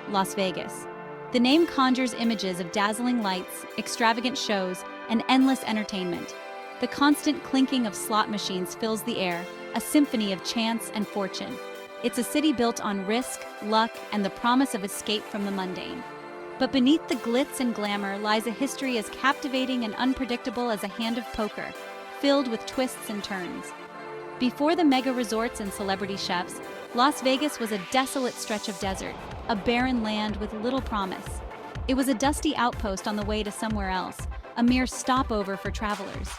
Las Vegas. The name conjures images of dazzling lights, extravagant shows, and endless entertainment. The constant clinking of slot machines fills the air, a symphony of chance and fortune. It's a city built on risk, luck, and the promise of escape from the mundane. But beneath the glitz and glamour lies a history as captivating and unpredictable as a hand of poker, filled with twists and turns. Before the mega resorts and celebrity chefs, Las Vegas was a desolate stretch of desert, a barren land with little promise. It was a dusty outpost on the way to somewhere else, a mere stopover for travelers.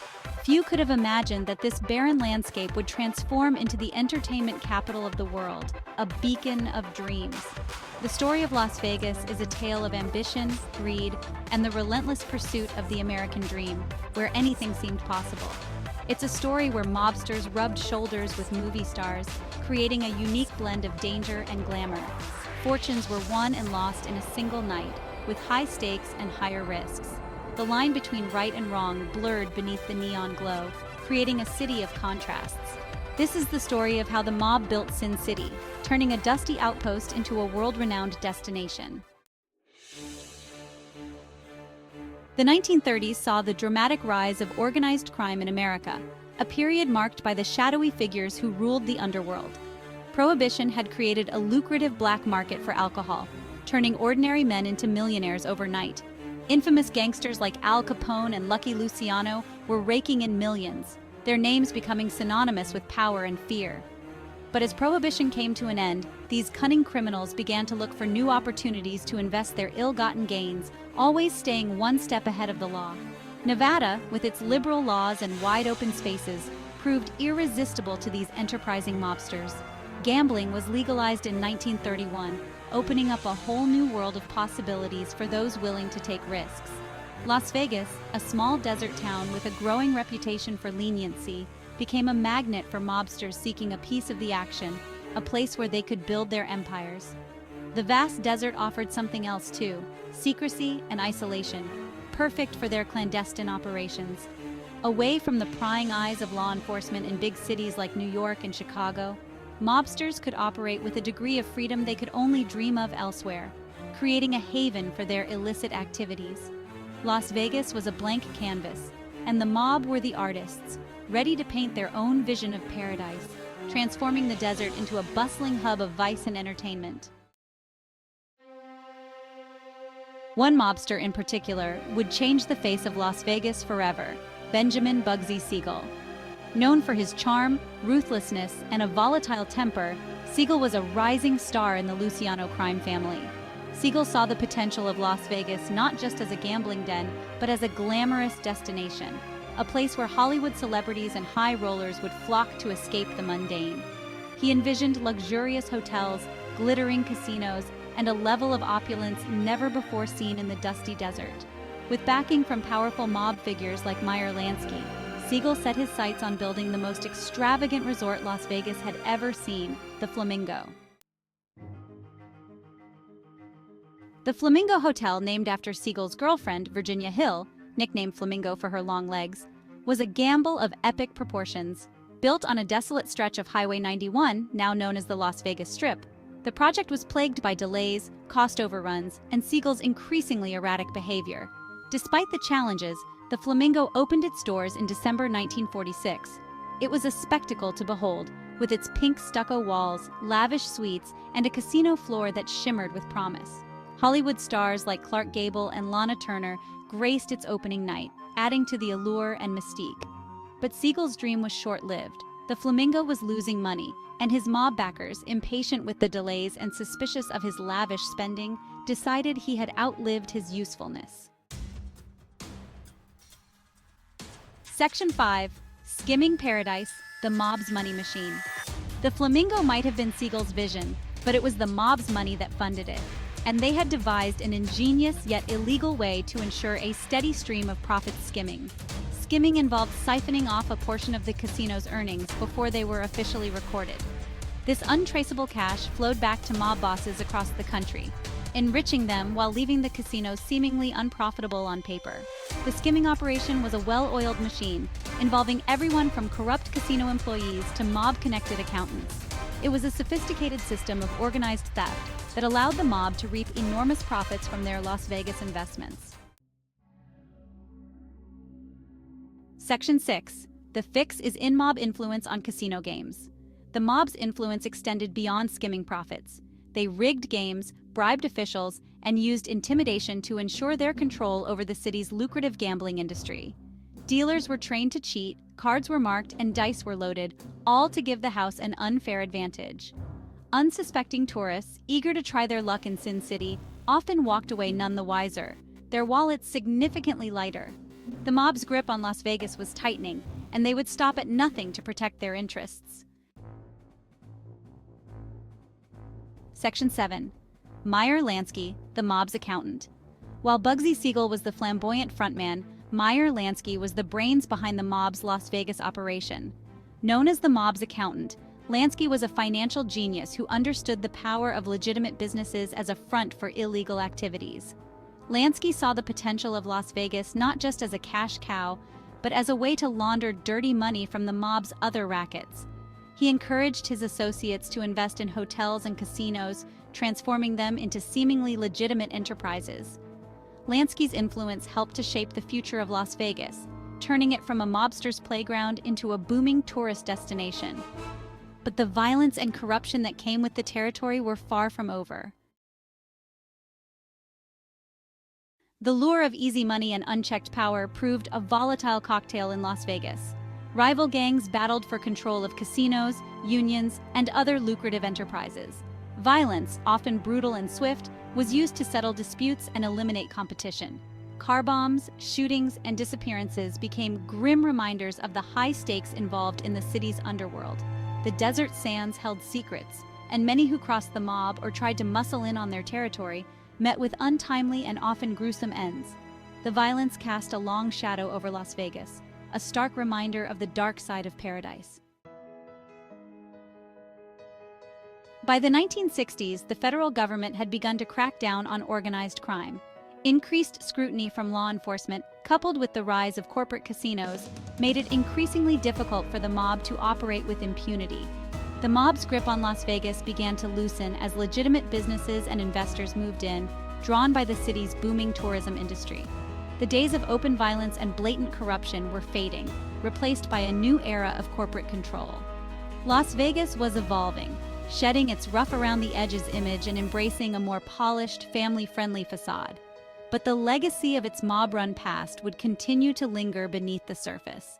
Few could have imagined that this barren landscape would transform into the entertainment capital of the world, a beacon of dreams. The story of Las Vegas is a tale of ambition, greed, and the relentless pursuit of the American dream, where anything seemed possible. It's a story where mobsters rubbed shoulders with movie stars, creating a unique blend of danger and glamour. Fortunes were won and lost in a single night, with high stakes and higher risks. The line between right and wrong blurred beneath the neon glow, creating a city of contrasts. This is the story of how the mob built Sin City, turning a dusty outpost into a world-renowned destination. The 1930s saw the dramatic rise of organized crime in America, a period marked by the shadowy figures who ruled the underworld. Prohibition had created a lucrative black market for alcohol, turning ordinary men into millionaires overnight. Infamous gangsters like Al Capone and Lucky Luciano were raking in millions, their names becoming synonymous with power and fear. But as Prohibition came to an end, these cunning criminals began to look for new opportunities to invest their ill-gotten gains, always staying one step ahead of the law. Nevada, with its liberal laws and wide-open spaces, proved irresistible to these enterprising mobsters. Gambling was legalized in 1931, opening up a whole new world of possibilities for those willing to take risks. Las Vegas, a small desert town with a growing reputation for leniency, became a magnet for mobsters seeking a piece of the action, a place where they could build their empires. The vast desert offered something else too: secrecy and isolation, perfect for their clandestine operations. Away from the prying eyes of law enforcement in big cities like New York and Chicago, mobsters could operate with a degree of freedom they could only dream of elsewhere, creating a haven for their illicit activities. Las Vegas was a blank canvas, and the mob were the artists, ready to paint their own vision of paradise, transforming the desert into a bustling hub of vice and entertainment. One mobster in particular would change the face of Las Vegas forever: Benjamin Bugsy Siegel. Known for his charm, ruthlessness, and a volatile temper, Siegel was a rising star in the Luciano crime family. Siegel saw the potential of Las Vegas not just as a gambling den, but as a glamorous destination, a place where Hollywood celebrities and high rollers would flock to escape the mundane. He envisioned luxurious hotels, glittering casinos, and a level of opulence never before seen in the dusty desert. With backing from powerful mob figures like Meyer Lansky, Siegel set his sights on building the most extravagant resort Las Vegas had ever seen, the Flamingo. The Flamingo Hotel, named after Siegel's girlfriend, Virginia Hill, nicknamed Flamingo for her long legs, was a gamble of epic proportions. Built on a desolate stretch of Highway 91, now known as the Las Vegas Strip, the project was plagued by delays, cost overruns, and Siegel's increasingly erratic behavior. Despite the challenges, the Flamingo opened its doors in December 1946. It was a spectacle to behold, with its pink stucco walls, lavish suites, and a casino floor that shimmered with promise. Hollywood stars like Clark Gable and Lana Turner graced its opening night, adding to the allure and mystique. But Siegel's dream was short-lived. The Flamingo was losing money, and his mob backers, impatient with the delays and suspicious of his lavish spending, decided he had outlived his usefulness. Section 5. Skimming Paradise, the mob's money machine. The Flamingo might have been Siegel's vision, but it was the mob's money that funded it, and they had devised an ingenious yet illegal way to ensure a steady stream of profit skimming. Skimming involved siphoning off a portion of the casino's earnings before they were officially recorded. This untraceable cash flowed back to mob bosses across the country, enriching them while leaving the casinos seemingly unprofitable on paper. The skimming operation was a well-oiled machine, involving everyone from corrupt casino employees to mob-connected accountants. It was a sophisticated system of organized theft that allowed the mob to reap enormous profits from their Las Vegas investments. Section 6. The fix is in-mob influence on casino games. The mob's influence extended beyond skimming profits. They rigged games, bribed officials, and used intimidation to ensure their control over the city's lucrative gambling industry. Dealers were trained to cheat, cards were marked, and dice were loaded, all to give the house an unfair advantage. Unsuspecting tourists, eager to try their luck in Sin City, often walked away none the wiser, their wallets significantly lighter. The mob's grip on Las Vegas was tightening, and they would stop at nothing to protect their interests. Section 7. Meyer Lansky, the mob's accountant. While Bugsy Siegel was the flamboyant frontman, Meyer Lansky was the brains behind the mob's Las Vegas operation. Known as the mob's accountant, Lansky was a financial genius who understood the power of legitimate businesses as a front for illegal activities. Lansky saw the potential of Las Vegas not just as a cash cow, but as a way to launder dirty money from the mob's other rackets. He encouraged his associates to invest in hotels and casinos, transforming them into seemingly legitimate enterprises. Lansky's influence helped to shape the future of Las Vegas, turning it from a mobster's playground into a booming tourist destination. But the violence and corruption that came with the territory were far from over. The lure of easy money and unchecked power proved a volatile cocktail in Las Vegas. Rival gangs battled for control of casinos, unions, and other lucrative enterprises. Violence, often brutal and swift, was used to settle disputes and eliminate competition. Car bombs, shootings, and disappearances became grim reminders of the high stakes involved in the city's underworld. The desert sands held secrets, and many who crossed the mob or tried to muscle in on their territory met with untimely and often gruesome ends. The violence cast a long shadow over Las Vegas, a stark reminder of the dark side of paradise. By the 1960s, the federal government had begun to crack down on organized crime. Increased scrutiny from law enforcement, coupled with the rise of corporate casinos, made it increasingly difficult for the mob to operate with impunity. The mob's grip on Las Vegas began to loosen as legitimate businesses and investors moved in, drawn by the city's booming tourism industry. The days of open violence and blatant corruption were fading, replaced by a new era of corporate control. Las Vegas was evolving, shedding its rough-around-the-edges image and embracing a more polished, family-friendly facade. But the legacy of its mob-run past would continue to linger beneath the surface.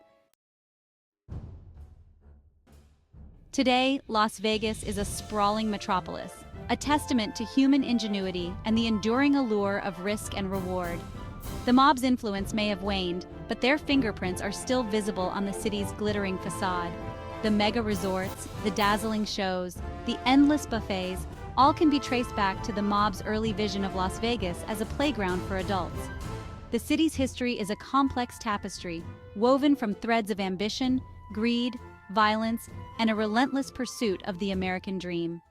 Today, Las Vegas is a sprawling metropolis, a testament to human ingenuity and the enduring allure of risk and reward. The mob's influence may have waned, but their fingerprints are still visible on the city's glittering facade. The mega resorts, the dazzling shows, the endless buffets, all can be traced back to the mob's early vision of Las Vegas as a playground for adults. The city's history is a complex tapestry, woven from threads of ambition, greed, violence, and a relentless pursuit of the American dream.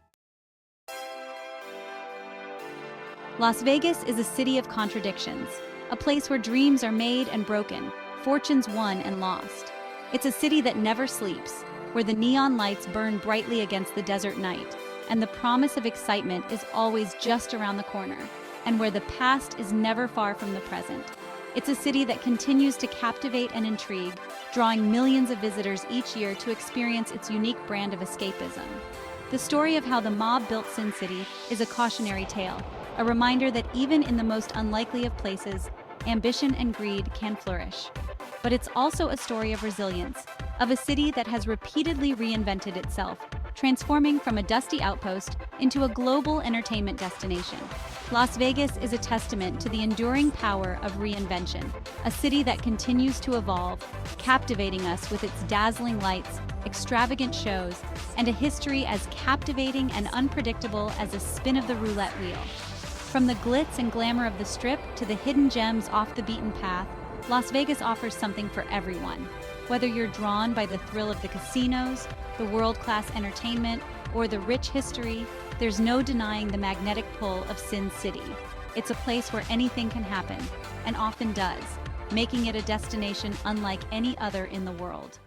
Las Vegas is a city of contradictions, a place where dreams are made and broken, fortunes won and lost. It's a city that never sleeps, where the neon lights burn brightly against the desert night, and the promise of excitement is always just around the corner, and where the past is never far from the present. It's a city that continues to captivate and intrigue, drawing millions of visitors each year to experience its unique brand of escapism. The story of how the mob built Sin City is a cautionary tale, a reminder that even in the most unlikely of places, ambition and greed can flourish. But it's also a story of resilience, of a city that has repeatedly reinvented itself, transforming from a dusty outpost into a global entertainment destination. Las Vegas is a testament to the enduring power of reinvention, a city that continues to evolve, captivating us with its dazzling lights, extravagant shows, and a history as captivating and unpredictable as a spin of the roulette wheel. From the glitz and glamour of the Strip to the hidden gems off the beaten path, Las Vegas offers something for everyone. Whether you're drawn by the thrill of the casinos, the world-class entertainment, or the rich history, there's no denying the magnetic pull of Sin City. It's a place where anything can happen, and often does, making it a destination unlike any other in the world.